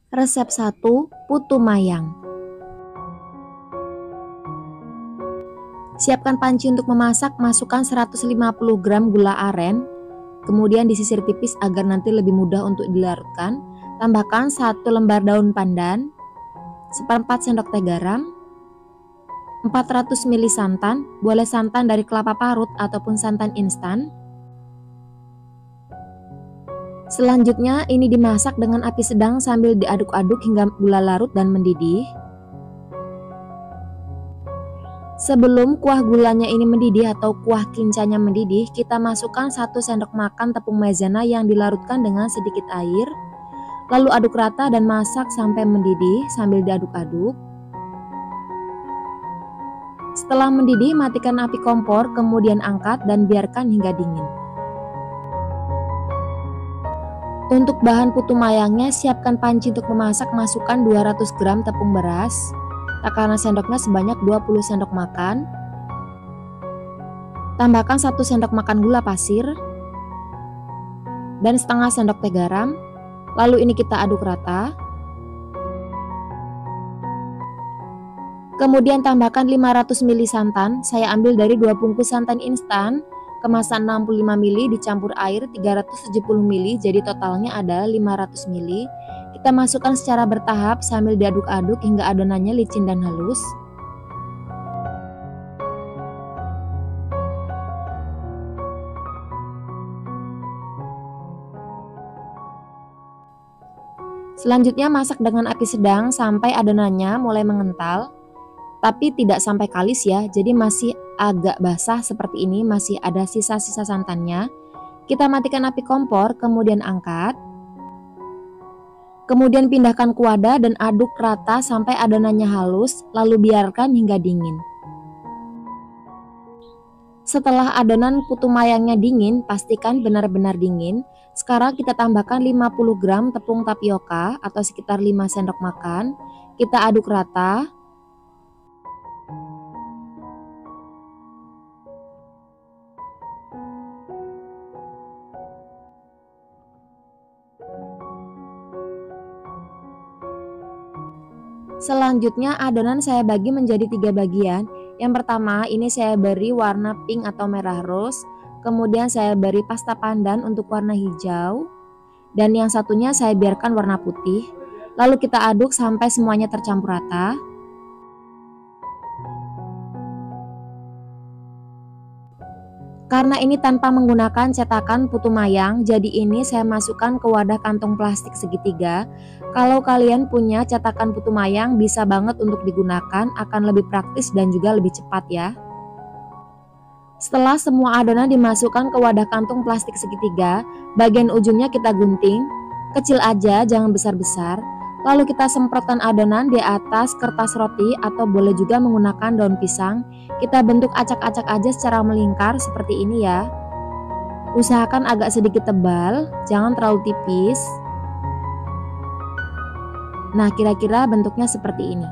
Resep 1. Putu mayang. Siapkan panci untuk memasak, masukkan 150 gram gula aren, kemudian disisir tipis agar nanti lebih mudah untuk dilarutkan. Tambahkan 1 lembar daun pandan, seperempat sendok teh garam, 400 ml santan, boleh santan dari kelapa parut ataupun santan instan. Selanjutnya ini dimasak dengan api sedang sambil diaduk-aduk hingga gula larut dan mendidih. Sebelum kuah gulanya ini mendidih atau kuah kincanya mendidih, kita masukkan 1 sendok makan tepung maizena yang dilarutkan dengan sedikit air. Lalu aduk rata dan masak sampai mendidih sambil diaduk-aduk. Setelah mendidih, matikan api kompor, kemudian angkat dan biarkan hingga dingin. Untuk bahan putu mayangnya, siapkan panci untuk memasak, masukkan 200 gram tepung beras. Takaran sendoknya sebanyak 20 sendok makan. Tambahkan 1 sendok makan gula pasir dan setengah sendok teh garam. Lalu ini kita aduk rata. Kemudian tambahkan 500 ml santan. Saya ambil dari 2 bungkus santan instan. Kemasan 65 ml dicampur air 370 ml, jadi totalnya adalah 500 ml. Kita masukkan secara bertahap sambil diaduk-aduk hingga adonannya licin dan halus. Selanjutnya masak dengan api sedang sampai adonannya mulai mengental, tapi tidak sampai kalis ya, jadi masih agak basah seperti ini, masih ada sisa-sisa santannya. Kita matikan api kompor, kemudian angkat. Kemudian pindahkan ke wadah dan aduk rata sampai adonannya halus, lalu biarkan hingga dingin. Setelah adonan putu mayangnya dingin, pastikan benar-benar dingin. Sekarang kita tambahkan 50 gram tepung tapioka atau sekitar 5 sendok makan. Kita aduk rata. Selanjutnya adonan saya bagi menjadi 3 bagian. Yang pertama ini saya beri warna pink atau merah rose, kemudian saya beri pasta pandan untuk warna hijau, dan yang satunya saya biarkan warna putih. Lalu kita aduk sampai semuanya tercampur rata. Karena ini tanpa menggunakan cetakan putu mayang, jadi ini saya masukkan ke wadah kantong plastik segitiga. Kalau kalian punya cetakan putu mayang, bisa banget untuk digunakan, akan lebih praktis dan juga lebih cepat ya. Setelah semua adonan dimasukkan ke wadah kantong plastik segitiga, bagian ujungnya kita gunting, kecil aja, jangan besar-besar. Lalu kita semprotkan adonan di atas kertas roti atau boleh juga menggunakan daun pisang. Kita bentuk acak-acak aja secara melingkar seperti ini ya. Usahakan agak sedikit tebal, jangan terlalu tipis. Nah, kira-kira bentuknya seperti ini.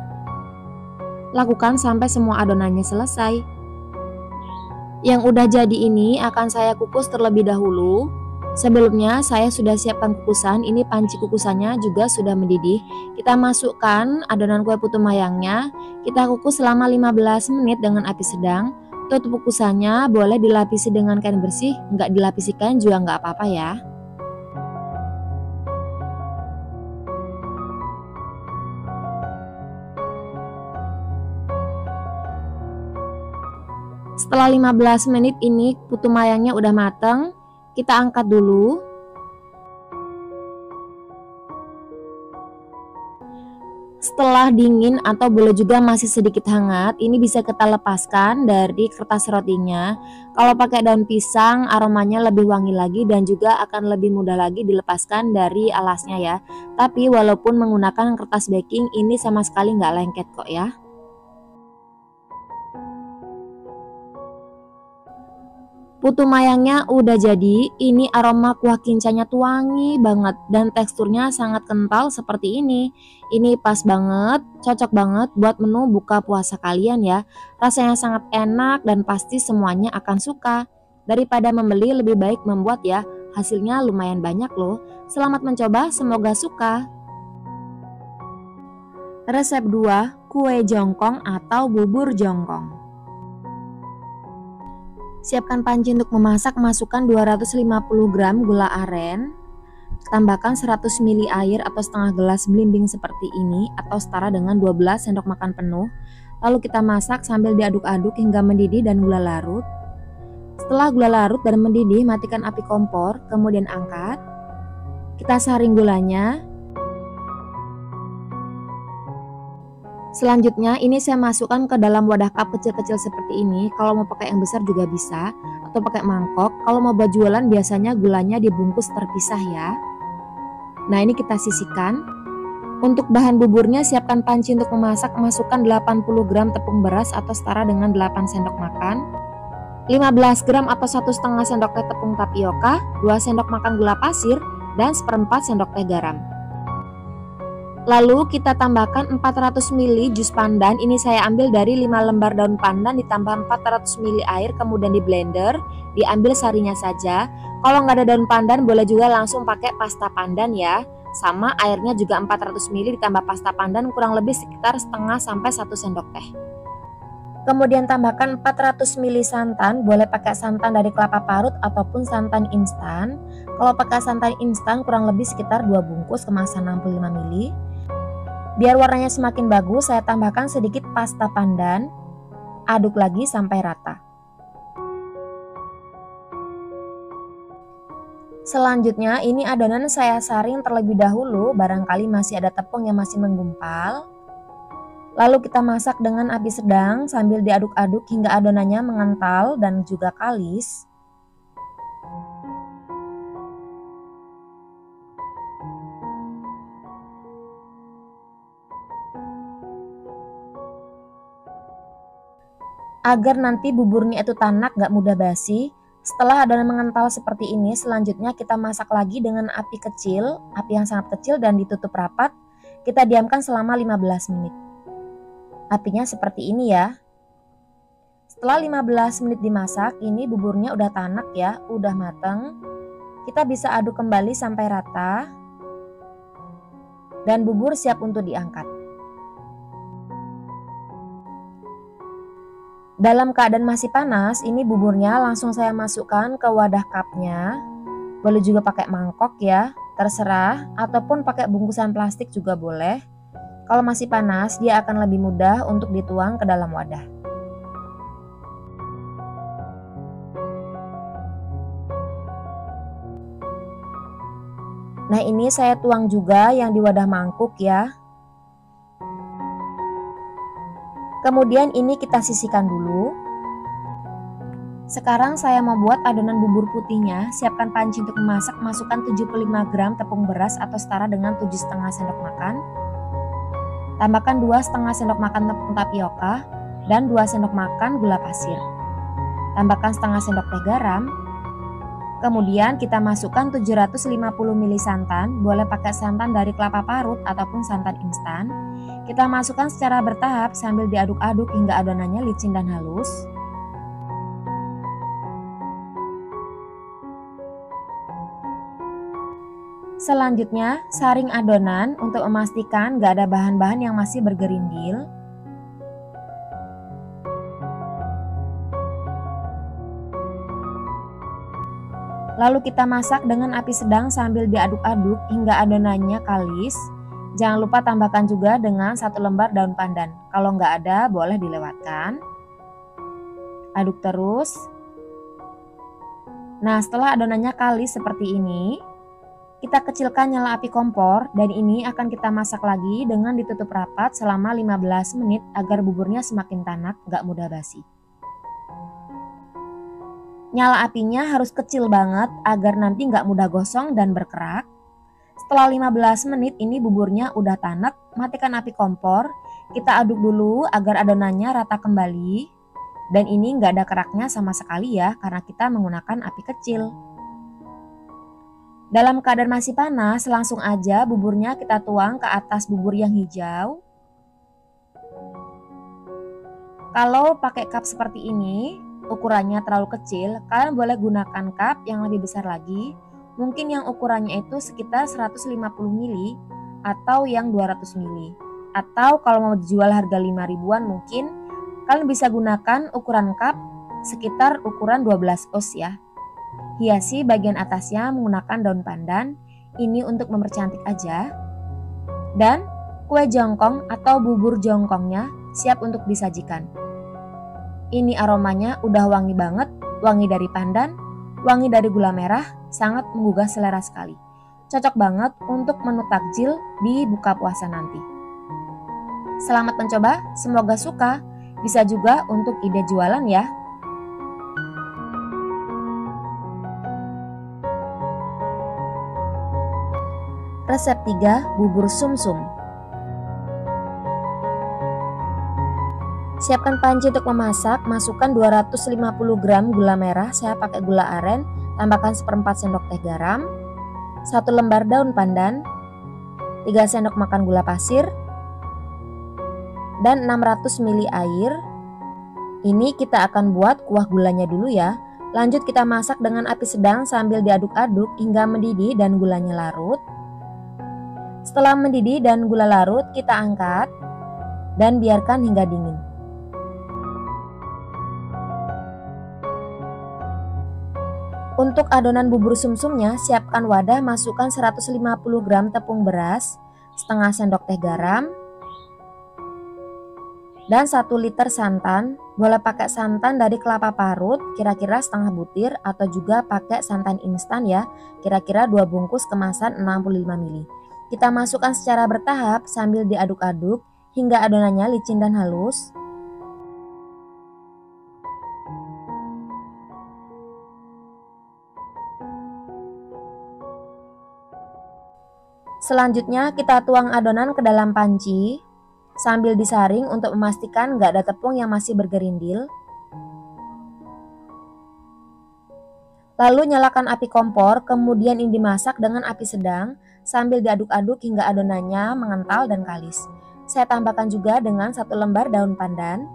Lakukan sampai semua adonannya selesai. Yang udah jadi ini akan saya kukus terlebih dahulu. Sebelumnya saya sudah siapkan kukusan, ini panci kukusannya juga sudah mendidih. Kita masukkan adonan kue putu mayangnya, kita kukus selama 15 menit dengan api sedang. Tutup kukusannya boleh dilapisi dengan kain bersih, nggak dilapisi kain juga nggak apa-apa ya. Setelah 15 menit ini putu mayangnya udah mateng. Kita angkat dulu. Setelah dingin atau boleh juga masih sedikit hangat, ini bisa kita lepaskan dari kertas rotinya. Kalau pakai daun pisang, aromanya lebih wangi lagi dan juga akan lebih mudah lagi dilepaskan dari alasnya ya. Tapi walaupun menggunakan kertas baking, ini sama sekali nggak lengket kok ya. Putu mayangnya udah jadi, ini aroma kuah kincanya tuh wangi banget dan teksturnya sangat kental seperti ini. Ini pas banget, cocok banget buat menu buka puasa kalian ya. Rasanya sangat enak dan pasti semuanya akan suka. Daripada membeli lebih baik membuat ya, hasilnya lumayan banyak loh. Selamat mencoba, semoga suka. Resep 2, kue jongkong atau bubur jongkong. Siapkan panci untuk memasak, masukkan 250 gram gula aren, tambahkan 100 ml air atau setengah gelas belimbing seperti ini atau setara dengan 12 sendok makan penuh. Lalu kita masak sambil diaduk-aduk hingga mendidih dan gula larut. Setelah gula larut dan mendidih, matikan api kompor, kemudian angkat. Kita saring gulanya. Selanjutnya ini saya masukkan ke dalam wadah cup kecil-kecil seperti ini. Kalau mau pakai yang besar juga bisa, atau pakai mangkok. Kalau mau buat jualan biasanya gulanya dibungkus terpisah ya. Nah, ini kita sisihkan. Untuk bahan buburnya siapkan panci untuk memasak, masukkan 80 gram tepung beras atau setara dengan 8 sendok makan, 15 gram atau 1,5 sendok teh tepung tapioka, 2 sendok makan gula pasir, dan 1/4 sendok teh garam. Lalu kita tambahkan 400 ml jus pandan. Ini saya ambil dari 5 lembar daun pandan ditambah 400 ml air, kemudian di blender, diambil sarinya saja. Kalau nggak ada daun pandan boleh juga langsung pakai pasta pandan ya. Sama airnya juga 400 ml ditambah pasta pandan kurang lebih sekitar setengah sampai 1 sendok teh. Kemudian tambahkan 400 ml santan, boleh pakai santan dari kelapa parut ataupun santan instan. Kalau pakai santan instan kurang lebih sekitar 2 bungkus kemasan 65 ml. Biar warnanya semakin bagus, saya tambahkan sedikit pasta pandan. Aduk lagi sampai rata. Selanjutnya ini adonan saya saring terlebih dahulu, barangkali masih ada tepung yang masih menggumpal. Lalu kita masak dengan api sedang sambil diaduk-aduk hingga adonannya mengental dan juga kalis. Agar nanti buburnya itu tanak, gak mudah basi. Setelah adonan mengental seperti ini, selanjutnya kita masak lagi dengan api kecil, api yang sangat kecil dan ditutup rapat. Kita diamkan selama 15 menit. Apinya seperti ini ya. Setelah 15 menit dimasak, ini buburnya udah tanak ya, udah mateng. Kita bisa aduk kembali sampai rata. Dan bubur siap untuk diangkat. Dalam keadaan masih panas, ini buburnya langsung saya masukkan ke wadah cupnya. Boleh juga pakai mangkok ya, terserah, ataupun pakai bungkusan plastik juga boleh. Kalau masih panas, dia akan lebih mudah untuk dituang ke dalam wadah. Nah, ini saya tuang juga yang di wadah mangkuk ya. Kemudian ini kita sisihkan dulu. Sekarang saya mau buat adonan bubur putihnya. Siapkan panci untuk memasak, masukkan 75 gram tepung beras atau setara dengan 7,5 sendok makan. Tambahkan 2,5 sendok makan tepung tapioka dan 2 sendok makan gula pasir. Tambahkan setengah sendok teh garam. Kemudian kita masukkan 750 ml santan, boleh pakai santan dari kelapa parut ataupun santan instan. Kita masukkan secara bertahap sambil diaduk-aduk hingga adonannya licin dan halus. Selanjutnya, saring adonan untuk memastikan gak ada bahan-bahan yang masih bergerindil. Lalu kita masak dengan api sedang sambil diaduk-aduk hingga adonannya kalis. Jangan lupa tambahkan juga dengan 1 lembar daun pandan. Kalau nggak ada boleh dilewatkan. Aduk terus. Nah, setelah adonannya kalis seperti ini, kita kecilkan nyala api kompor dan ini akan kita masak lagi dengan ditutup rapat selama 15 menit agar buburnya semakin tanak, nggak mudah basi. Nyala apinya harus kecil banget agar nanti nggak mudah gosong dan berkerak. Setelah 15 menit ini buburnya udah tanak, matikan api kompor. Kita aduk dulu agar adonannya rata kembali. Dan ini nggak ada keraknya sama sekali ya, karena kita menggunakan api kecil. Dalam keadaan masih panas, langsung aja buburnya kita tuang ke atas bubur yang hijau. Kalau pakai cup seperti ini, ukurannya terlalu kecil, kalian boleh gunakan cup yang lebih besar lagi. Mungkin yang ukurannya itu sekitar 150 ml atau yang 200 ml. Atau kalau mau dijual harga 5 ribuan mungkin kalian bisa gunakan ukuran cup sekitar ukuran 12 oz ya. Hiasi bagian atasnya menggunakan daun pandan, ini untuk mempercantik aja. Dan kue jongkong atau bubur jongkongnya siap untuk disajikan. Ini aromanya udah wangi banget, wangi dari pandan, wangi dari gula merah, sangat menggugah selera sekali. Cocok banget untuk menu takjil di buka puasa nanti. Selamat mencoba, semoga suka. Bisa juga untuk ide jualan ya. Resep 3, bubur sumsum. Siapkan panci untuk memasak, masukkan 250 gram gula merah, saya pakai gula aren, tambahkan 1/4 sendok teh garam, 1 lembar daun pandan, 3 sendok makan gula pasir, dan 600 ml air. Ini kita akan buat kuah gulanya dulu ya. Lanjut kita masak dengan api sedang sambil diaduk-aduk hingga mendidih dan gulanya larut. Setelah mendidih dan gula larut, kita angkat dan biarkan hingga dingin. Untuk adonan bubur sumsumnya, siapkan wadah, masukkan 150 gram tepung beras, setengah sendok teh garam, dan 1 liter santan. Boleh pakai santan dari kelapa parut, kira-kira setengah butir, atau juga pakai santan instan ya, kira-kira 2 bungkus kemasan 65 ml. Kita masukkan secara bertahap sambil diaduk-aduk hingga adonannya licin dan halus. Selanjutnya kita tuang adonan ke dalam panci sambil disaring untuk memastikan nggak ada tepung yang masih bergerindil. Lalu nyalakan api kompor, kemudian ini dimasak dengan api sedang sambil diaduk-aduk hingga adonannya mengental dan kalis. Saya tambahkan juga dengan 1 lembar daun pandan.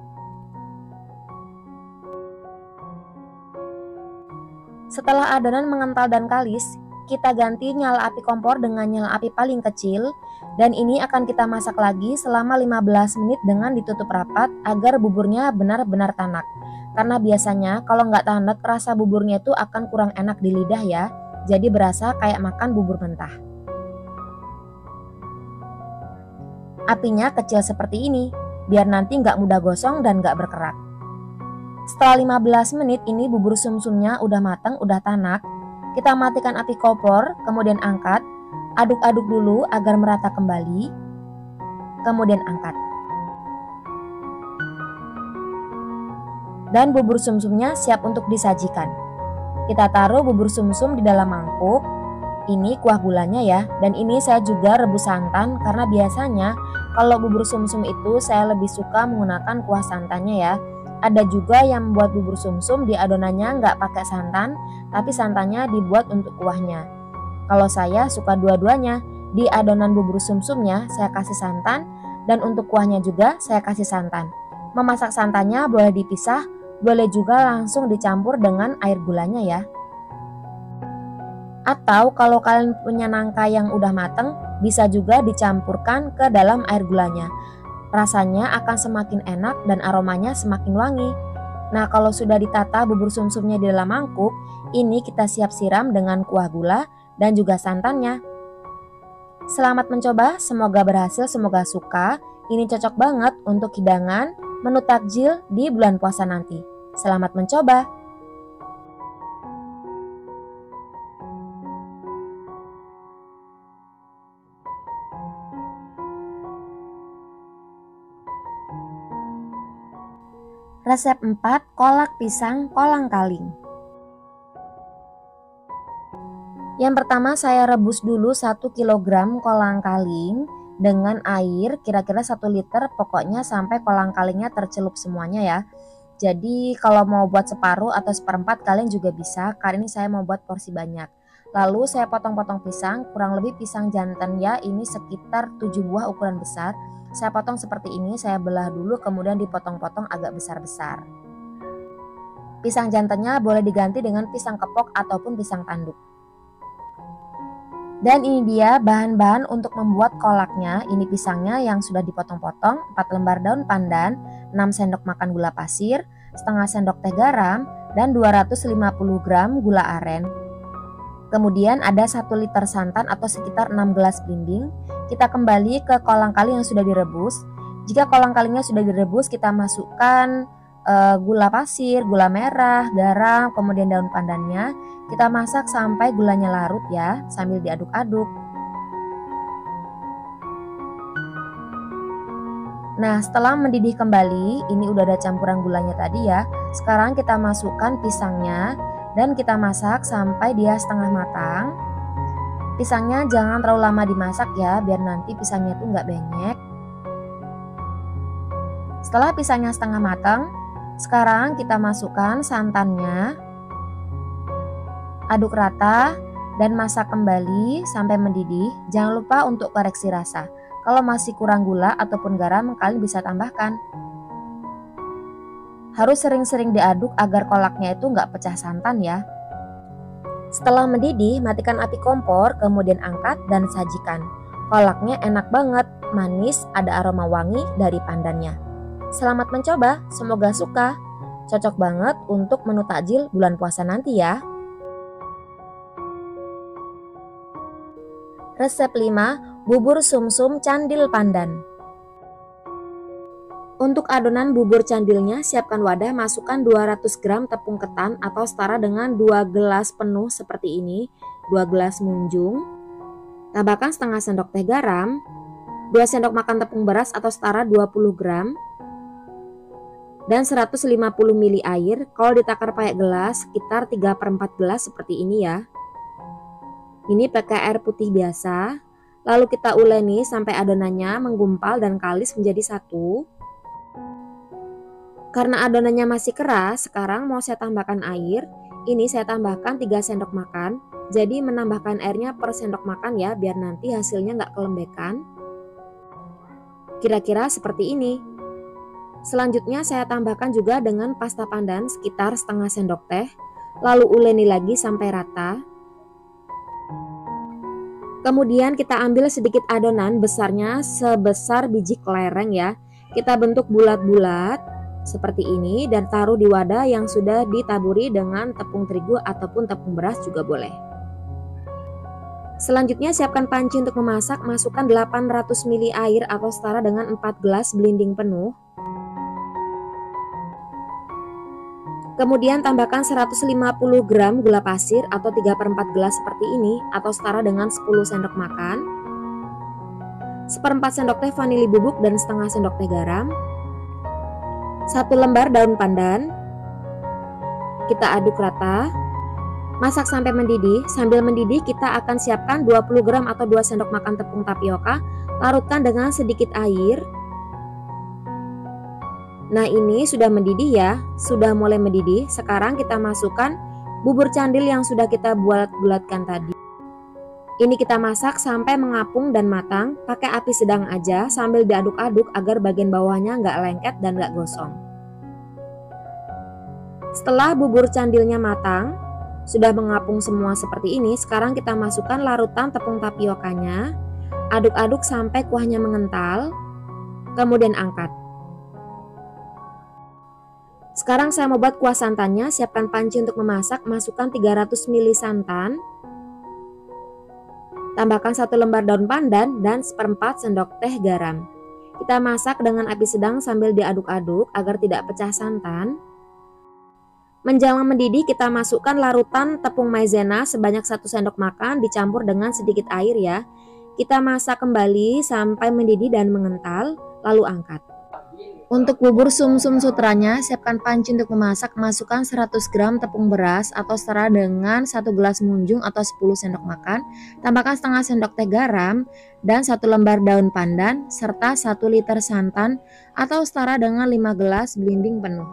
Setelah adonan mengental dan kalis, kita ganti nyala api kompor dengan nyala api paling kecil, dan ini akan kita masak lagi selama 15 menit dengan ditutup rapat agar buburnya benar-benar tanak. Karena biasanya kalau nggak tanak, rasa buburnya itu akan kurang enak di lidah ya, jadi berasa kayak makan bubur mentah. Apinya kecil seperti ini, biar nanti nggak mudah gosong dan nggak berkerak. Setelah 15 menit ini bubur sumsumnya udah matang, udah tanak. Kita matikan api kompor, kemudian angkat, aduk-aduk dulu agar merata kembali, kemudian angkat. Dan bubur sumsumnya siap untuk disajikan. Kita taruh bubur sumsum di dalam mangkuk. Ini kuah gulanya ya, dan ini saya juga rebus santan karena biasanya kalau bubur sumsum itu saya lebih suka menggunakan kuah santannya ya. Ada juga yang membuat bubur sumsum di adonannya nggak pakai santan, tapi santannya dibuat untuk kuahnya. Kalau saya suka dua-duanya, di adonan bubur sumsumnya saya kasih santan, dan untuk kuahnya juga saya kasih santan. Memasak santannya boleh dipisah, boleh juga langsung dicampur dengan air gulanya ya. Atau kalau kalian punya nangka yang udah mateng, bisa juga dicampurkan ke dalam air gulanya. Rasanya akan semakin enak dan aromanya semakin wangi. Nah, kalau sudah ditata bubur sumsumnya di dalam mangkuk, ini kita siap siram dengan kuah gula dan juga santannya. Selamat mencoba, semoga berhasil, semoga suka. Ini cocok banget untuk hidangan menu takjil di bulan puasa nanti. Selamat mencoba. Resep 4, kolak pisang kolang-kaling. Yang pertama saya rebus dulu 1 kg kolang-kaling dengan air kira-kira 1 liter, pokoknya sampai kolang-kalingnya tercelup semuanya ya. Jadi kalau mau buat separuh atau 1/4 kalian juga bisa, karena ini saya mau buat porsi banyak. Lalu saya potong-potong pisang, kurang lebih pisang jantan ya, ini sekitar 7 buah ukuran besar. Saya potong seperti ini, saya belah dulu kemudian dipotong-potong agak besar-besar. Pisang jantannya boleh diganti dengan pisang kepok ataupun pisang tanduk. Dan ini dia bahan-bahan untuk membuat kolaknya. Ini pisangnya yang sudah dipotong-potong, 4 lembar daun pandan, 6 sendok makan gula pasir, setengah sendok teh garam, dan 250 gram gula aren. Kemudian ada 1 liter santan atau sekitar 6 gelas belimbing. Kita kembali ke kolang kaling yang sudah direbus. Jika kolang kalingnya sudah direbus, kita masukkan gula pasir, gula merah, garam, kemudian daun pandannya. Kita masak sampai gulanya larut ya, sambil diaduk-aduk. Nah, setelah mendidih kembali, ini udah ada campuran gulanya tadi ya. Sekarang kita masukkan pisangnya dan kita masak sampai dia setengah matang. Pisangnya jangan terlalu lama dimasak ya, biar nanti pisangnya itu nggak benyek. Setelah pisangnya setengah matang, sekarang kita masukkan santannya, aduk rata dan masak kembali sampai mendidih. Jangan lupa untuk koreksi rasa. Kalau masih kurang gula ataupun garam, kalian bisa tambahkan. Harus sering-sering diaduk agar kolaknya itu nggak pecah santan ya. Setelah mendidih, matikan api kompor, kemudian angkat dan sajikan. Kolaknya enak banget, manis, ada aroma wangi dari pandannya. Selamat mencoba, semoga suka. Cocok banget untuk menu takjil bulan puasa nanti ya. Resep 5, bubur sumsum candil pandan. Untuk adonan bubur candilnya, siapkan wadah, masukkan 200 gram tepung ketan atau setara dengan 2 gelas penuh seperti ini, 2 gelas munjung. Tambahkan setengah sendok teh garam, 2 sendok makan tepung beras atau setara 20 gram, dan 150 ml air. Kalau ditakar pakai gelas sekitar 3/4 gelas seperti ini ya. Ini pakai air putih biasa. Lalu kita uleni sampai adonannya menggumpal dan kalis menjadi satu. Karena adonannya masih keras, sekarang mau saya tambahkan air. Ini saya tambahkan 3 sendok makan. Jadi menambahkan airnya per sendok makan ya, biar nanti hasilnya nggak kelembekan. Kira-kira seperti ini. Selanjutnya saya tambahkan juga dengan pasta pandan sekitar setengah sendok teh. Lalu uleni lagi sampai rata. Kemudian kita ambil sedikit adonan besarnya sebesar biji kelereng ya. Kita bentuk bulat-bulat seperti ini dan taruh di wadah yang sudah ditaburi dengan tepung terigu ataupun tepung beras juga boleh. Selanjutnya siapkan panci untuk memasak. Masukkan 800 ml air atau setara dengan 4 gelas belimbing penuh. Kemudian tambahkan 150 gram gula pasir atau 3/4 gelas seperti ini atau setara dengan 10 sendok makan. 1/4 sendok teh vanili bubuk dan setengah sendok teh garam. 1 lembar daun pandan. Kita aduk rata. Masak sampai mendidih. Sambil mendidih kita akan siapkan 20 gram atau 2 sendok makan tepung tapioka. Larutkan dengan sedikit air. Nah, ini sudah mendidih ya, sudah mulai mendidih. Sekarang kita masukkan bubur candil yang sudah kita bulat-bulatkan tadi. Ini kita masak sampai mengapung dan matang. Pakai api sedang aja sambil diaduk-aduk agar bagian bawahnya nggak lengket dan nggak gosong. Setelah bubur candilnya matang, sudah mengapung semua seperti ini, sekarang kita masukkan larutan tepung tapiokanya. Aduk-aduk sampai kuahnya mengental, kemudian angkat. Sekarang saya mau buat kuah santannya. Siapkan panci untuk memasak. Masukkan 300 ml santan. Tambahkan 1 lembar daun pandan dan 1/4 sendok teh garam. Kita masak dengan api sedang sambil diaduk-aduk agar tidak pecah santan. Menjelang mendidih kita masukkan larutan tepung maizena sebanyak 1 sendok makan dicampur dengan sedikit air ya. Kita masak kembali sampai mendidih dan mengental, lalu angkat. Untuk bubur sumsum sutranya, siapkan panci untuk memasak. Masukkan 100 gram tepung beras atau setara dengan 1 gelas munjung atau 10 sendok makan. Tambahkan setengah sendok teh garam dan 1 lembar daun pandan serta 1 liter santan atau setara dengan 5 gelas belimbing penuh.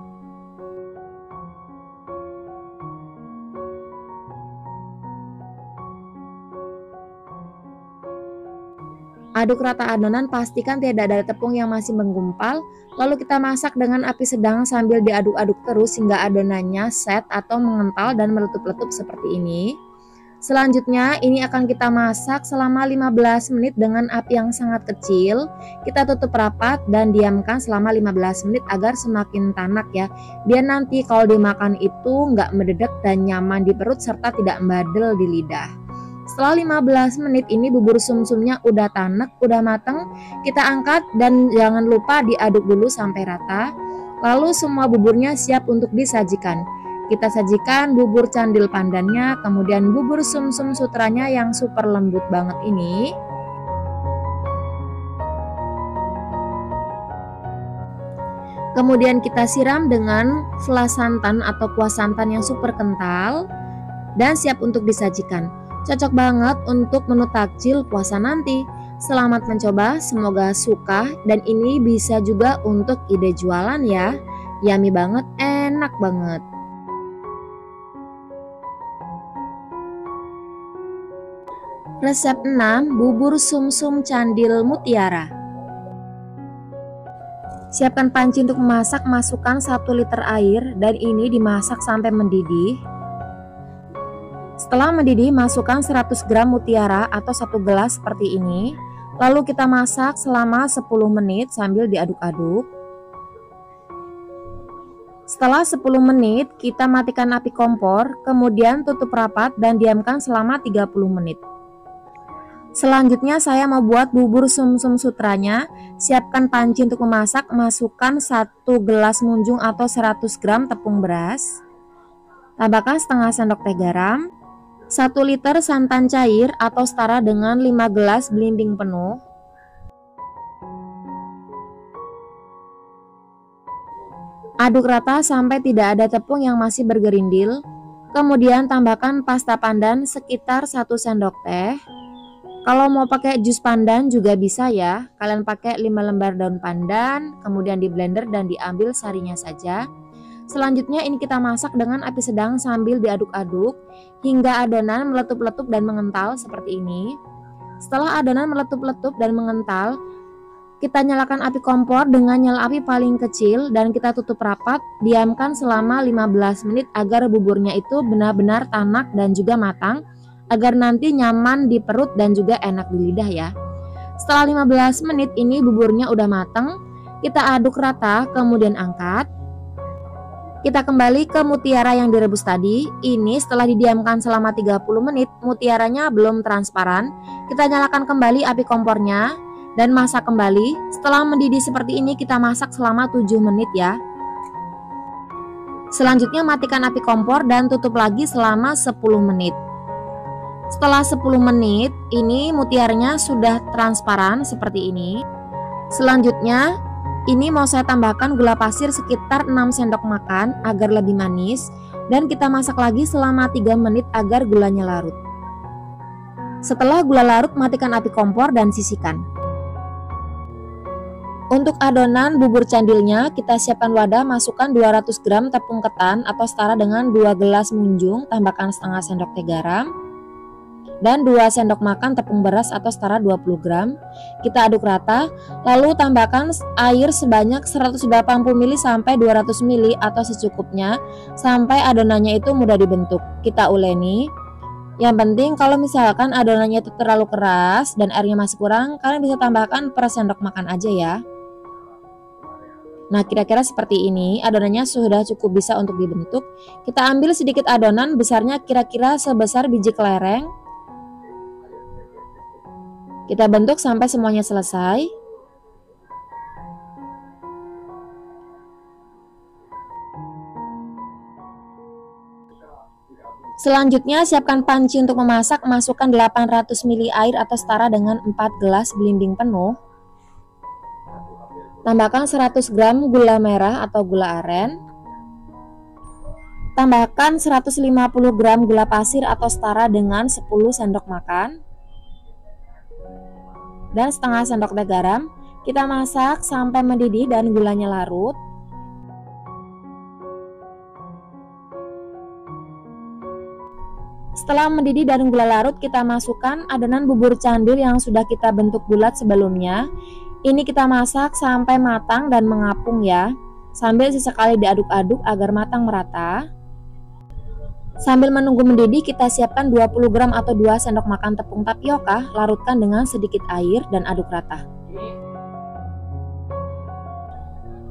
Aduk rata adonan, pastikan tidak ada tepung yang masih menggumpal. Lalu kita masak dengan api sedang sambil diaduk-aduk terus hingga adonannya set atau mengental dan meletup-letup seperti ini. Selanjutnya ini akan kita masak selama 15 menit dengan api yang sangat kecil. Kita tutup rapat dan diamkan selama 15 menit agar semakin tanak ya. Biar nanti kalau dimakan itu nggak mendadak dan nyaman di perut serta tidak membadel di lidah. Setelah 15 menit ini bubur sumsumnya udah tanak, udah mateng. Kita angkat dan jangan lupa diaduk dulu sampai rata. Lalu semua buburnya siap untuk disajikan. Kita sajikan bubur candil pandannya, kemudian bubur sumsum sutranya yang super lembut banget ini. Kemudian kita siram dengan flas santan atau kuah santan yang super kental dan siap untuk disajikan. Cocok banget untuk menu takjil puasa nanti. Selamat mencoba, semoga suka, dan ini bisa juga untuk ide jualan ya. Yummy banget, enak banget. Resep 6, bubur sumsum candil mutiara. Siapkan panci untuk memasak, masukkan 1 liter air dan ini dimasak sampai mendidih. Setelah mendidih, masukkan 100 gram mutiara atau 1 gelas seperti ini. Lalu kita masak selama 10 menit sambil diaduk-aduk. Setelah 10 menit, kita matikan api kompor, kemudian tutup rapat dan diamkan selama 30 menit. Selanjutnya saya mau buat bubur sumsum sutranya. Siapkan panci untuk memasak, masukkan 1 gelas munjung atau 100 gram tepung beras. Tambahkan setengah sendok teh garam, 1 liter santan cair atau setara dengan 5 gelas belimbing penuh. Aduk rata sampai tidak ada tepung yang masih bergerindil. Kemudian tambahkan pasta pandan sekitar 1 sendok teh. Kalau mau pakai jus pandan juga bisa ya. Kalian pakai 5 lembar daun pandan, kemudian di blender dan diambil sarinya saja. Selanjutnya ini kita masak dengan api sedang sambil diaduk-aduk hingga adonan meletup-letup dan mengental seperti ini. Setelah adonan meletup-letup dan mengental, kita nyalakan api kompor dengan nyala api paling kecil dan kita tutup rapat, diamkan selama 15 menit agar buburnya itu benar-benar tanak dan juga matang, agar nanti nyaman di perut dan juga enak di lidah ya. Setelah 15 menit ini buburnya udah mateng, kita aduk rata kemudian angkat. Kita kembali ke mutiara yang direbus tadi. Ini setelah didiamkan selama 30 menit, mutiaranya belum transparan. Kita nyalakan kembali api kompornya dan masak kembali. Setelah mendidih seperti ini kita masak selama 7 menit ya. Selanjutnya matikan api kompor dan tutup lagi selama 10 menit. Setelah 10 menit, ini mutiaranya sudah transparan seperti ini. Selanjutnya, ini mau saya tambahkan gula pasir sekitar 6 sendok makan agar lebih manis. Dan kita masak lagi selama 3 menit agar gulanya larut. Setelah gula larut, matikan api kompor dan sisihkan. Untuk adonan bubur candilnya, kita siapkan wadah, masukkan 200 gram tepung ketan atau setara dengan 2 gelas munjung, tambahkan setengah sendok teh garam. Dan 2 sendok makan tepung beras atau setara 20 gram. Kita aduk rata, lalu tambahkan air sebanyak 180 ml sampai 200 ml atau secukupnya sampai adonannya itu mudah dibentuk. Kita uleni. Yang penting kalau misalkan adonannya itu terlalu keras dan airnya masih kurang, kalian bisa tambahkan per sendok makan aja ya. Nah, kira-kira seperti ini, adonannya sudah cukup bisa untuk dibentuk. Kita ambil sedikit adonan, besarnya kira-kira sebesar biji kelereng. Kita bentuk sampai semuanya selesai. Selanjutnya siapkan panci untuk memasak, masukkan 800 ml air atau setara dengan 4 gelas belimbing penuh. Tambahkan 100 gram gula merah atau gula aren. Tambahkan 150 gram gula pasir atau setara dengan 10 sendok makan. Dan setengah sendok teh garam. Kita masak sampai mendidih dan gulanya larut. Setelah mendidih dan gula larut, kita masukkan adonan bubur candil yang sudah kita bentuk bulat sebelumnya. Ini kita masak sampai matang dan mengapung ya, sambil sesekali diaduk-aduk agar matang merata. Sambil menunggu mendidih, kita siapkan 20 gram atau 2 sendok makan tepung tapioka, larutkan dengan sedikit air dan aduk rata.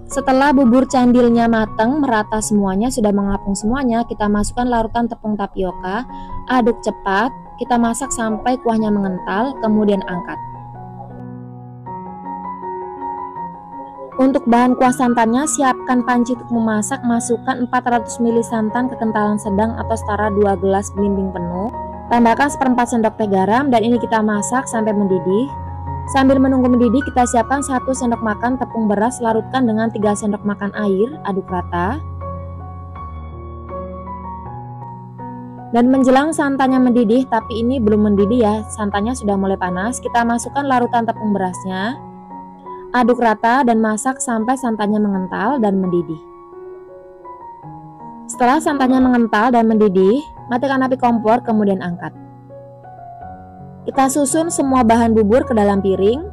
Setelah bubur candilnya matang, merata semuanya, sudah mengapung semuanya, kita masukkan larutan tepung tapioka, aduk cepat, kita masak sampai kuahnya mengental, kemudian angkat. Untuk bahan kuah santannya, siapkan panci untuk memasak, masukkan 400 ml santan kekentalan sedang atau setara 2 gelas belimbing penuh. Tambahkan 1/4 sendok teh garam dan ini kita masak sampai mendidih. Sambil menunggu mendidih, kita siapkan 1 sendok makan tepung beras, larutkan dengan 3 sendok makan air, aduk rata. Dan menjelang santannya mendidih, tapi ini belum mendidih ya, santannya sudah mulai panas, kita masukkan larutan tepung berasnya. Aduk rata dan masak sampai santannya mengental dan mendidih. Setelah santannya mengental dan mendidih, matikan api kompor kemudian angkat. Kita susun semua bahan bubur ke dalam piring.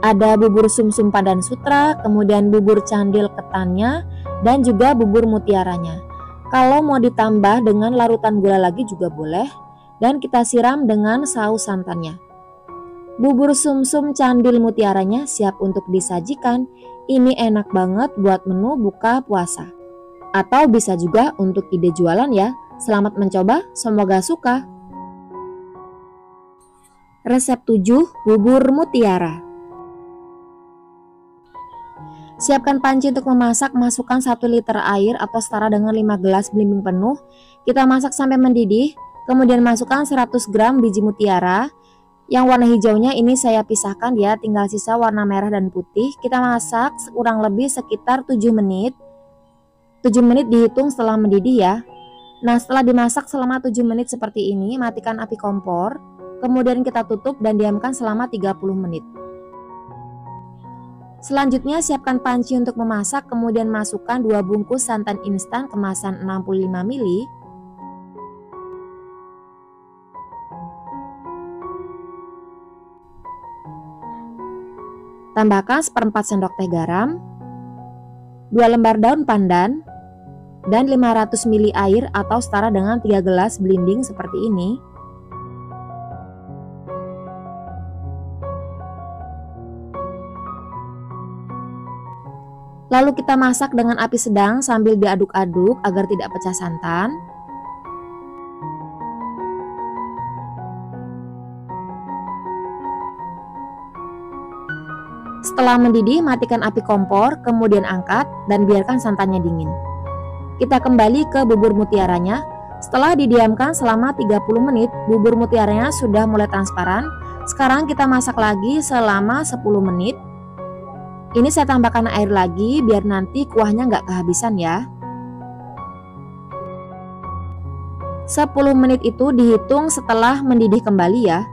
Ada bubur sumsum pandan sutra, kemudian bubur candil ketannya, dan juga bubur mutiaranya. Kalau mau ditambah dengan larutan gula lagi juga boleh, dan kita siram dengan saus santannya. Bubur sumsum candil mutiaranya siap untuk disajikan. Ini enak banget buat menu buka puasa. Atau bisa juga untuk ide jualan ya. Selamat mencoba, semoga suka. Resep 7, bubur mutiara. Siapkan panci untuk memasak, masukkan 1 liter air atau setara dengan 5 gelas belimbing penuh. Kita masak sampai mendidih, kemudian masukkan 100 gram biji mutiara. Yang warna hijaunya ini saya pisahkan ya, tinggal sisa warna merah dan putih. Kita masak kurang lebih sekitar 7 menit. 7 menit dihitung setelah mendidih ya. Nah, setelah dimasak selama 7 menit seperti ini, matikan api kompor. Kemudian kita tutup dan diamkan selama 30 menit. Selanjutnya siapkan panci untuk memasak, kemudian masukkan 2 bungkus santan instan kemasan 65 ml. Tambahkan 1/4 sendok teh garam, 2 lembar daun pandan, dan 500 ml air atau setara dengan 3 gelas belimbing seperti ini. Lalu kita masak dengan api sedang sambil diaduk-aduk agar tidak pecah santan. Setelah mendidih, matikan api kompor, kemudian angkat dan biarkan santannya dingin. Kita kembali ke bubur mutiaranya. Setelah didiamkan selama 30 menit, bubur mutiaranya sudah mulai transparan. Sekarang kita masak lagi selama 10 menit. Ini saya tambahkan air lagi biar nanti kuahnya nggak kehabisan ya. 10 menit itu dihitung setelah mendidih kembali ya.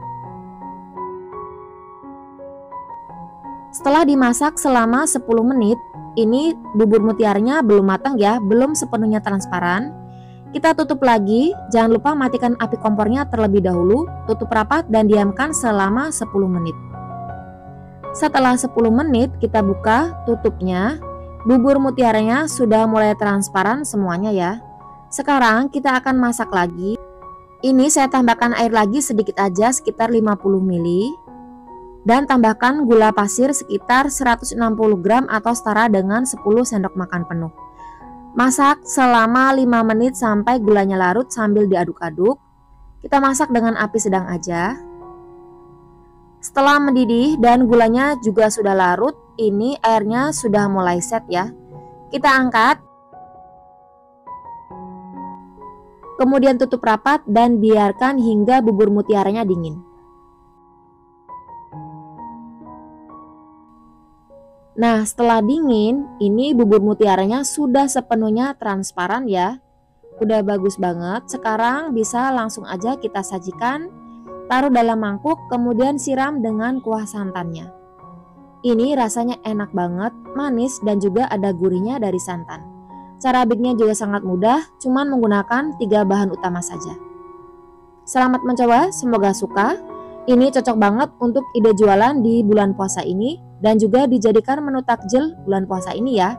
Setelah dimasak selama 10 menit, ini bubur mutiaranya belum matang ya, belum sepenuhnya transparan. Kita tutup lagi, jangan lupa matikan api kompornya terlebih dahulu, tutup rapat dan diamkan selama 10 menit. Setelah 10 menit kita buka tutupnya, bubur mutiaranya sudah mulai transparan semuanya ya. Sekarang kita akan masak lagi. Ini saya tambahkan air lagi sedikit aja, sekitar 50 ml. Dan tambahkan gula pasir sekitar 160 gram atau setara dengan 10 sendok makan penuh. Masak selama 5 menit sampai gulanya larut sambil diaduk-aduk. Kita masak dengan api sedang aja. Setelah mendidih dan gulanya juga sudah larut, ini airnya sudah mulai set ya. Kita angkat. Kemudian tutup rapat dan biarkan hingga bubur mutiaranya dingin. Nah, setelah dingin, ini bubur mutiaranya sudah sepenuhnya transparan ya. Udah bagus banget. Sekarang bisa langsung aja kita sajikan. Taruh dalam mangkuk, kemudian siram dengan kuah santannya. Ini rasanya enak banget, manis dan juga ada gurihnya dari santan. Cara bikinnya juga sangat mudah, cuman menggunakan 3 bahan utama saja. Selamat mencoba, semoga suka. Ini cocok banget untuk ide jualan di bulan puasa ini dan juga dijadikan menu takjil bulan puasa ini ya.